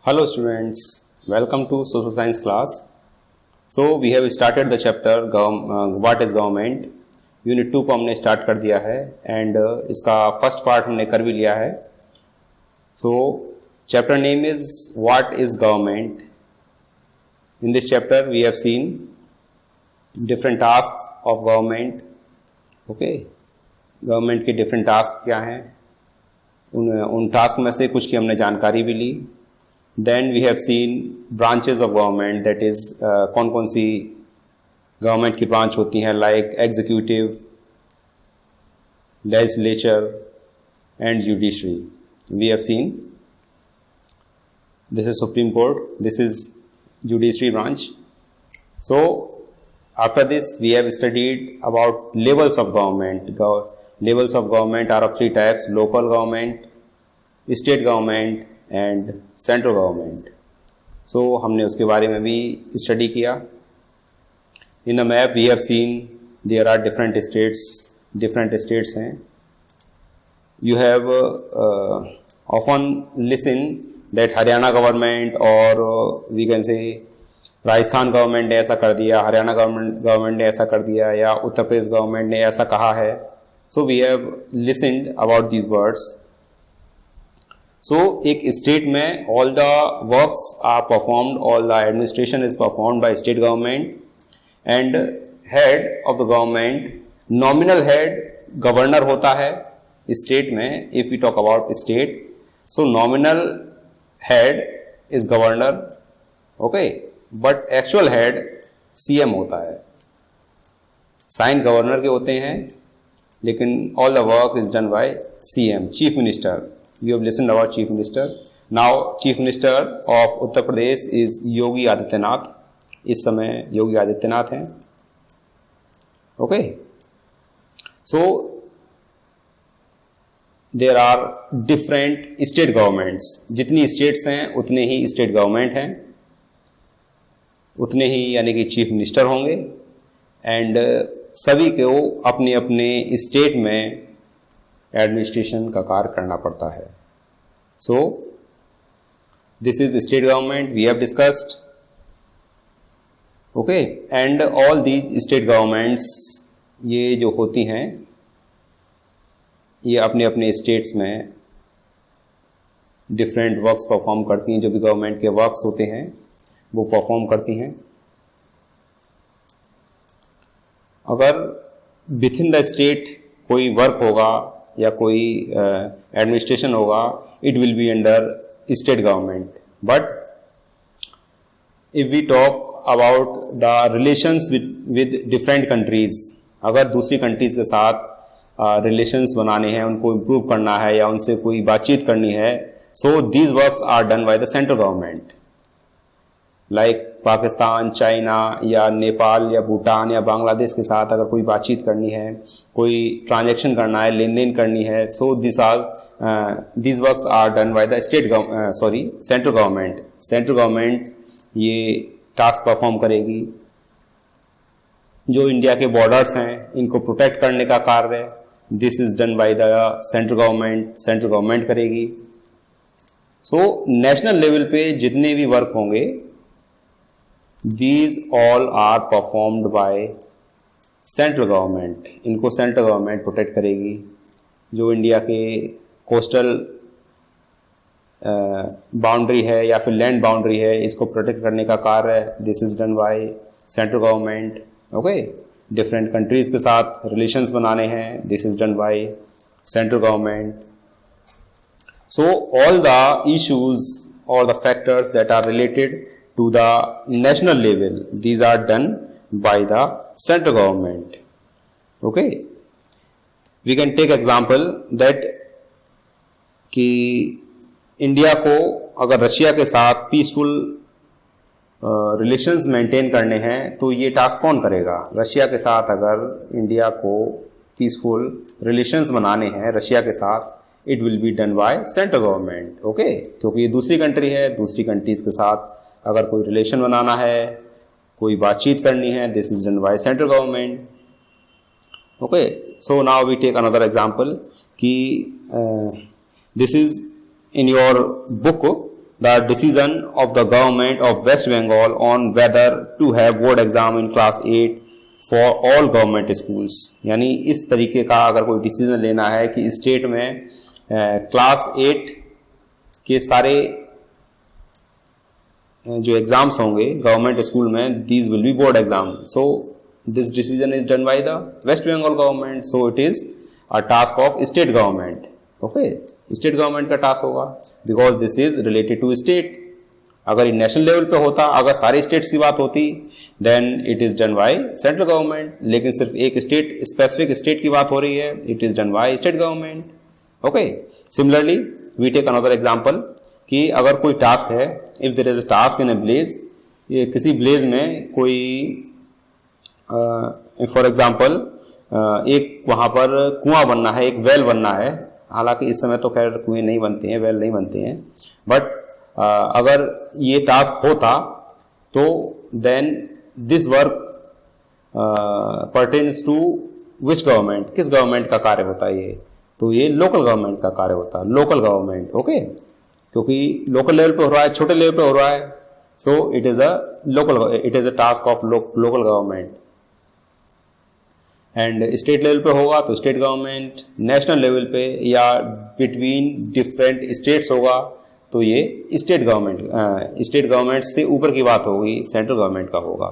Hello students, welcome to social science class. So we have started the chapter what is government. Unit 2 को हमने start कर दिया है and इसका first part हमने कर भी लिया है. So chapter name is what is government. In this chapter we have seen different tasks of government. Okay, government के डिफरेंट टास्क क्या हैं, उन टास्क में से कुछ की हमने जानकारी भी ली. Then we have seen branches of government, that is कौन कौन सी गवर्नमेंट की ब्रांच होती हैं, like executive, legislature and judiciary. We have seen this is Supreme Court, this is judiciary branch. So after this we have studied about levels of government. Levels of government are of three types: local government, state government and central government. So हमने उसके बारे में भी study किया. In the map we have seen there are different states हैं. You have often listened that Haryana government or we can say Rajasthan government ने ऐसा कर दिया, हरियाणा गवर्नमेंट ने ऐसा कर दिया, या उत्तर प्रदेश गवर्नमेंट ने ऐसा कहा है. So we have listened about these words. So एक स्टेट में all the works are performed, all the administration is performed by state government and head of the government, nominal head governor होता है state में. If you talk about state, so nominal head is governor, okay, but actual head CM होता है. Sign governor के होते हैं लेकिन all the work is done by CM, chief minister. You have listened about chief minister. Now chief minister of Uttar Pradesh is Yogi Adityanath. इस समय योगी आदित्यनाथ हैं. Okay, so there are different state governments. जितनी स्टेट्स हैं उतने ही स्टेट गवर्नमेंट हैं, उतने ही यानी कि चीफ मिनिस्टर होंगे एंड सभी को अपने अपने स्टेट में एडमिनिस्ट्रेशन का कार्य करना पड़ता है. So this is state government we have discussed. Okay, and all these state governments ये जो होती हैं ये अपने अपने स्टेट्स में डिफरेंट वर्क्स परफॉर्म करती हैं. जो भी गवर्नमेंट के वर्क्स होते हैं वो परफॉर्म करती हैं. अगर विथ इन द स्टेट कोई वर्क होगा या कोई एडमिनिस्ट्रेशन होगा, it will be under state government. But if we talk about the relations with different countries, अगर दूसरी कंट्रीज के साथ रिलेशंस बनाने हैं, उनको इम्प्रूव करना है या उनसे कोई बातचीत करनी है, so these works are done by the central government. Like Pakistan, China या नेपाल या भूटान या बांग्लादेश के साथ अगर कोई बातचीत करनी है, कोई ट्रांजैक्शन करना है, लेन देन करनी है, so this works are done by the central government. Central government ये टास्क परफॉर्म करेगी. जो इंडिया के बॉर्डर्स हैं इनको प्रोटेक्ट करने का कार्य this is done by the central government करेगी. सो नेशनल लेवल पे जितने भी वर्क होंगे these all are performed by central government. इनको सेंट्रल गवर्नमेंट प्रोटेक्ट करेगी. जो इंडिया के कोस्टल बाउंड्री है या फिर लैंड बाउंड्री है, इसको प्रोटेक्ट करने का कार्य this is done by central government. Okay, different countries के साथ रिलेशंस बनाने हैं, this is done by central government. So all the issues और the factors that are related to the national level, these are done by the central government. Okay, we can take example that कि India को अगर Russia के साथ peaceful relations maintain करने हैं तो ये टास्क कौन करेगा? रशिया के साथ अगर इंडिया को पीसफुल रिलेशंस बनाने हैं रशिया के साथ, it will be done by central government. Okay, क्योंकि ये दूसरी कंट्री है, दूसरी कंट्रीज के साथ अगर कोई रिलेशन बनाना है, कोई बातचीत करनी है, this is done by central government. Okay, so now we take another example कि this is in your book the decision of the government of West Bengal on whether to have board exam in class 8 for all government schools। यानी इस तरीके का अगर कोई decision लेना है कि स्टेट में क्लास 8 के सारे जो एग्जाम्स होंगे गवर्नमेंट स्कूल में, these will be board exam. So this decision is done by the West Bengal government, so it is a task of state government. Okay, state government का टास्क होगा because this is related to state. अगर ये national level पे होता, अगर सारे states की बात होती, then it is done by central government. लेकिन सिर्फ एक स्टेट, स्पेसिफिक स्टेट की बात हो रही है, it is done by state government. Okay, similarly we take another example कि अगर कोई टास्क है, if there is a task in a village, ये किसी विलेज में कोई फॉर एग्जांपल एक वहां पर कुआं बनना है, एक वेल बनना है। हालांकि इस समय तो खैर कुएं नहीं बनते हैं, वेल नहीं बनते हैं, बट अगर ये टास्क होता तो then this work pertains to which government, किस गवर्नमेंट का कार्य होता है ये? तो ये लोकल गवर्नमेंट का कार्य होता है, लोकल गवर्नमेंट। ओके, क्योंकि लोकल लेवल पे हो रहा है, छोटे लेवल पे हो रहा है, सो it is a task of local government. And state level पे होगा तो स्टेट गवर्नमेंट, नेशनल लेवल पे या बिटवीन डिफरेंट स्टेट्स होगा तो ये स्टेट गवर्नमेंट से ऊपर की बात होगी, सेंट्रल गवर्नमेंट का होगा।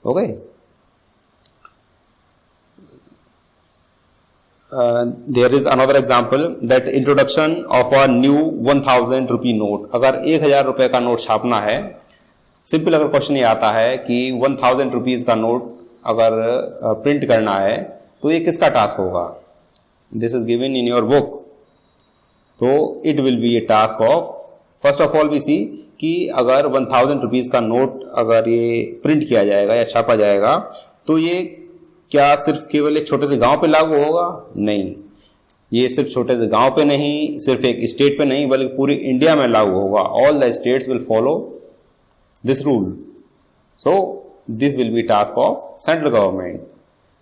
Okay, there is another example that introduction of a new 1000 rupee note। अगर 1000 रुपए का नोट छापना है, सिंपल अगर क्वेश्चन ये आता है कि 1000 रुपीज का नोट अगर प्रिंट करना है तो ये किसका टास्क होगा? This is given in your book, तो it will be a task of, first of all we see कि अगर 1000 रुपीज का नोट अगर ये प्रिंट किया जाएगा या छापा जाएगा तो ये क्या सिर्फ केवल एक छोटे से गांव पे लागू होगा? नहीं, ये सिर्फ छोटे से गांव पे नहीं, सिर्फ एक स्टेट पे नहीं, बल्कि पूरी इंडिया में लागू होगा। All the states will follow this rule. So this will be task of central government.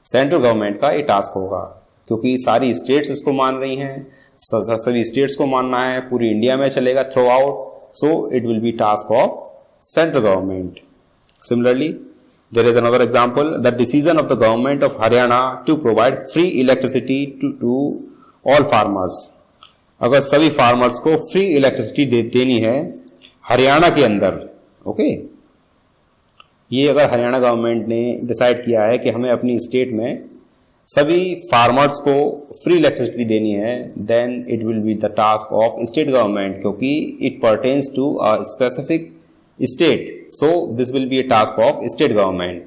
Central government का ये टास्क होगा क्योंकि सारी स्टेट्स इसको मान रही हैं, सभी स्टेट्स को मानना है, पूरी इंडिया में चलेगा through out, so it will be task of central government. Similarly, there is another example, the decision of the government of Haryana to provide free electricity to all farmers। अगर सभी farmers को free electricity देनी है हरियाणा के अंदर, okay, ये अगर Haryana government ने डिसाइड किया है कि हमें अपनी स्टेट में सभी फार्मर्स को फ्री इलेक्ट्रिसिटी देनी है, then it will be the task of state government, क्योंकि it pertains to a specific state, so this will be a task of state government.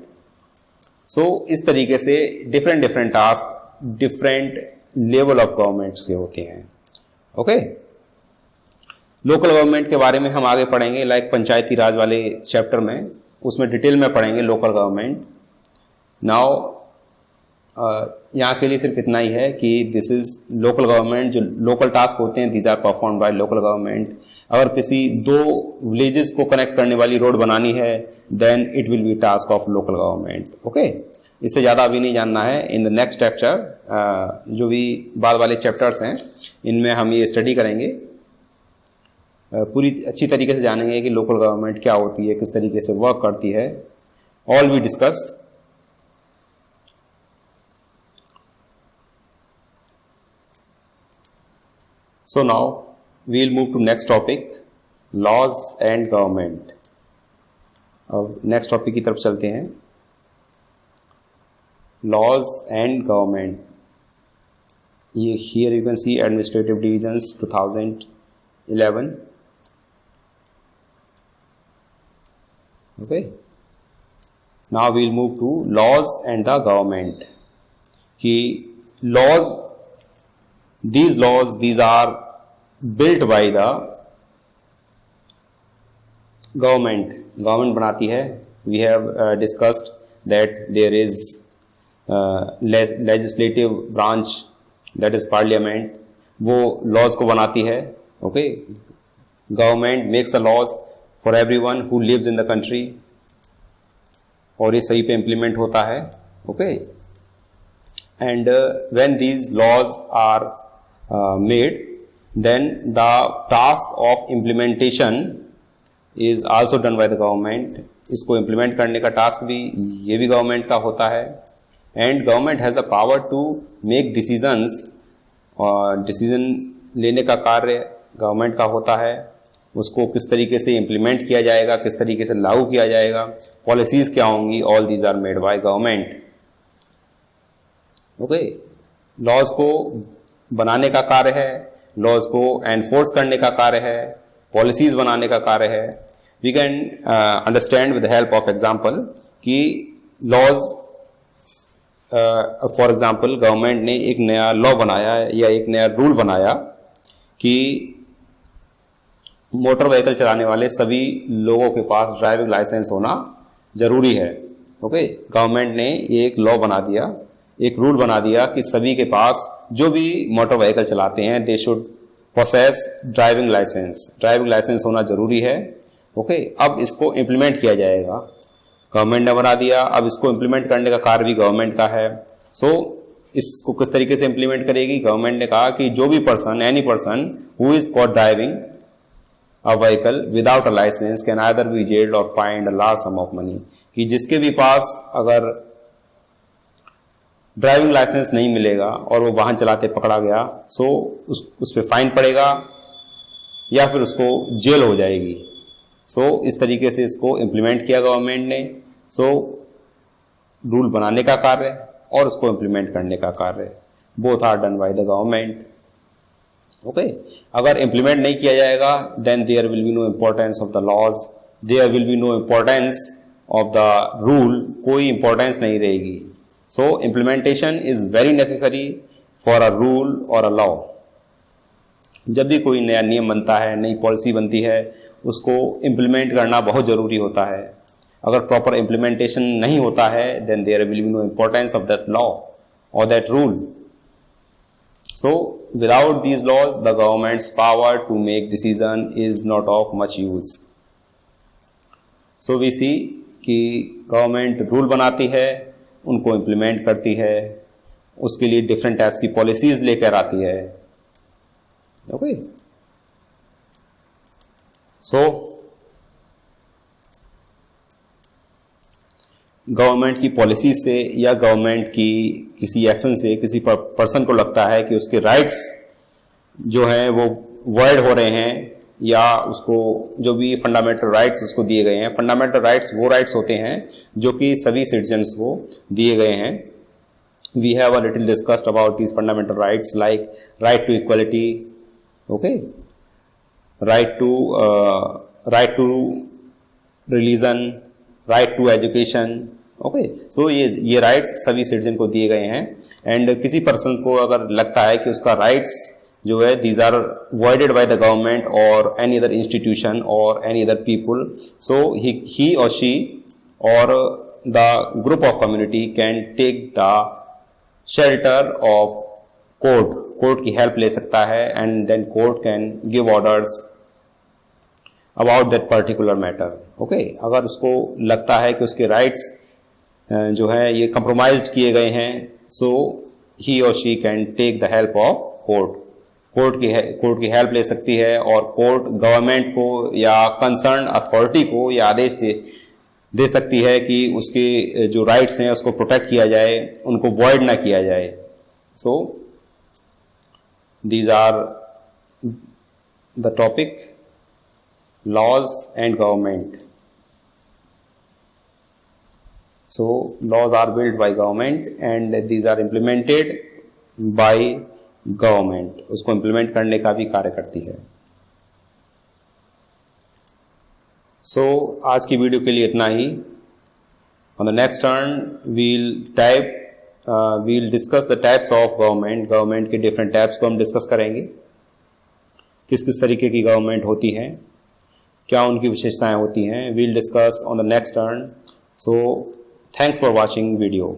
So इस तरीके से different task different level of governments के होते हैं। Okay, local government के बारे में हम आगे पढ़ेंगे, लाइक पंचायती राज वाले चैप्टर में, उसमें डिटेल में पढ़ेंगे लोकल गवर्नमेंट। नाउ यहाँ के लिए सिर्फ इतना ही है कि दिस इज लोकल गवर्नमेंट, जो लोकल टास्क होते हैं these are perform by local government. अगर किसी दो विलेजेस को कनेक्ट करने वाली रोड बनानी है, then it will be task of local government. Okay, इससे ज़्यादा अभी नहीं जानना है। इन द नेक्स्ट चैप्टर, जो भी बाद वाले चैप्टर्स हैं, इनमें हम ये स्टडी करेंगे, पूरी अच्छी तरीके से जानेंगे कि लोकल गवर्नमेंट क्या होती है, किस तरीके से वर्क करती है, all we discuss. So now we will move to next topic, laws and government। अब next topic की तरफ चलते हैं, laws and government। ये here you can see administrative divisions 2011। Okay, now we will move to laws and the government। कि laws, these are built by the government बनाती है। we have discussed that there is legislative branch, that is parliament, वो laws को बनाती है। okay, government makes the laws for everyone who lives in the country, और ये सही पे implement होता है। okay, and when these laws are made, then the task of implementation is also done by the government. इसको implement करने का task भी ये भी गवर्नमेंट का होता है. And government has the power to make decisions, और डिसीजन लेने का कार्य गवर्नमेंट का होता है. उसको किस तरीके से इम्प्लीमेंट किया जाएगा, किस तरीके से लागू किया जाएगा, पॉलिसीज क्या होंगी, all these are made by government. Okay, laws को बनाने का कार्य है, लॉज को एनफोर्स करने का कार्य है, पॉलिसीज बनाने का कार्य है. We can understand with the help of example कि लॉज, फॉर एग्जांपल गवर्नमेंट ने एक नया लॉ बनाया या एक नया रूल बनाया कि मोटर व्हीकल चलाने वाले सभी लोगों के पास ड्राइविंग लाइसेंस होना जरूरी है. ओके, गवर्नमेंट ने एक लॉ बना दिया, एक रूल बना दिया कि सभी के पास जो भी मोटर व्हीकल चलाते हैं they should possess driving licence. Driving licence होना जरूरी है. ओके, अब इसको इम्प्लीमेंट किया जाएगा. गवर्नमेंट ने बना दिया, अब इसको इम्प्लीमेंट करने का कार्य भी गवर्नमेंट का है. सो इसको किस तरीके से इम्प्लीमेंट करेगी? गवर्नमेंट ने कहा कि जो भी person, any person who is caught driving a vehicle without a licence can either be jailed or fined a large sum of money. कि जिसके भी पास अगर ड्राइविंग लाइसेंस नहीं मिलेगा और वो वाहन चलाते पकड़ा गया, सो उस पर फाइन पड़ेगा या फिर उसको जेल हो जाएगी. सो इस तरीके से इसको इम्प्लीमेंट किया गवर्नमेंट ने. सो रूल बनाने का कार्य और उसको इम्प्लीमेंट करने का कार्य, both are done by the government. Okay, अगर इम्प्लीमेंट नहीं किया जाएगा then there will be no importance of the laws, there will be no importance of the rule. कोई इंपॉर्टेंस नहीं रहेगी. So implementation is very necessary for a rule or a law. जब भी कोई नया नियम बनता है, नई पॉलिसी बनती है, उसको इम्प्लीमेंट करना बहुत ज़रूरी होता है. अगर प्रॉपर इम्प्लीमेंटेशन नहीं होता है then there will be no importance of that law or that rule. So without these laws the government's power to make decision is not of much use. So we see कि government rule बनाती है, उनको implement करती है, उसके लिए different types की policies लेकर आती है. ओके, सो गवर्नमेंट की पॉलिसी से या गवर्नमेंट की किसी एक्शन से किसी पर्सन को लगता है कि उसके राइट्स जो हैं वो वॉइड हो रहे हैं, या उसको जो भी फंडामेंटल राइट्स उसको दिए गए हैं. फंडामेंटल राइट्स वो राइट्स होते हैं जो कि सभी सिटीजन्स को दिए गए हैं. We have a little discussed about these fundamental rights like right to equality, okay, right to religion, right to education. Okay, so ये राइट्स सभी सिटीजन को दिए गए हैं. एंड किसी पर्सन को अगर लगता है कि उसका राइट्स जो है these are voided by the government or any other institution or any other people, so he or she or the group of community can take the shelter of court की help ले सकता है, and then court can give orders about that particular matter. okay, अगर उसको लगता है कि उसके rights जो है ये compromised किए गए हैं, so he or she can take the help of court. Court की हेल्प ले सकती है और कोर्ट गवर्नमेंट को या कंसर्न अथॉरिटी को यह आदेश दे सकती है कि उसके जो राइट्स हैं उसको प्रोटेक्ट किया जाए, उनको वॉइड ना किया जाए. So these are the topic laws and government. So laws are build by government and these are implemented by government. उसको इम्प्लीमेंट करने का भी कार्य करती है. सो आज की वीडियो के लिए इतना ही. On the next turn we'll discuss the types of government. Government के डिफरेंट टाइप्स को हम डिस्कस करेंगे. किस किस तरीके की गवर्नमेंट होती हैं, क्या उनकी विशेषताएं होती हैं, we'll discuss on the next turn. So thanks for watching video.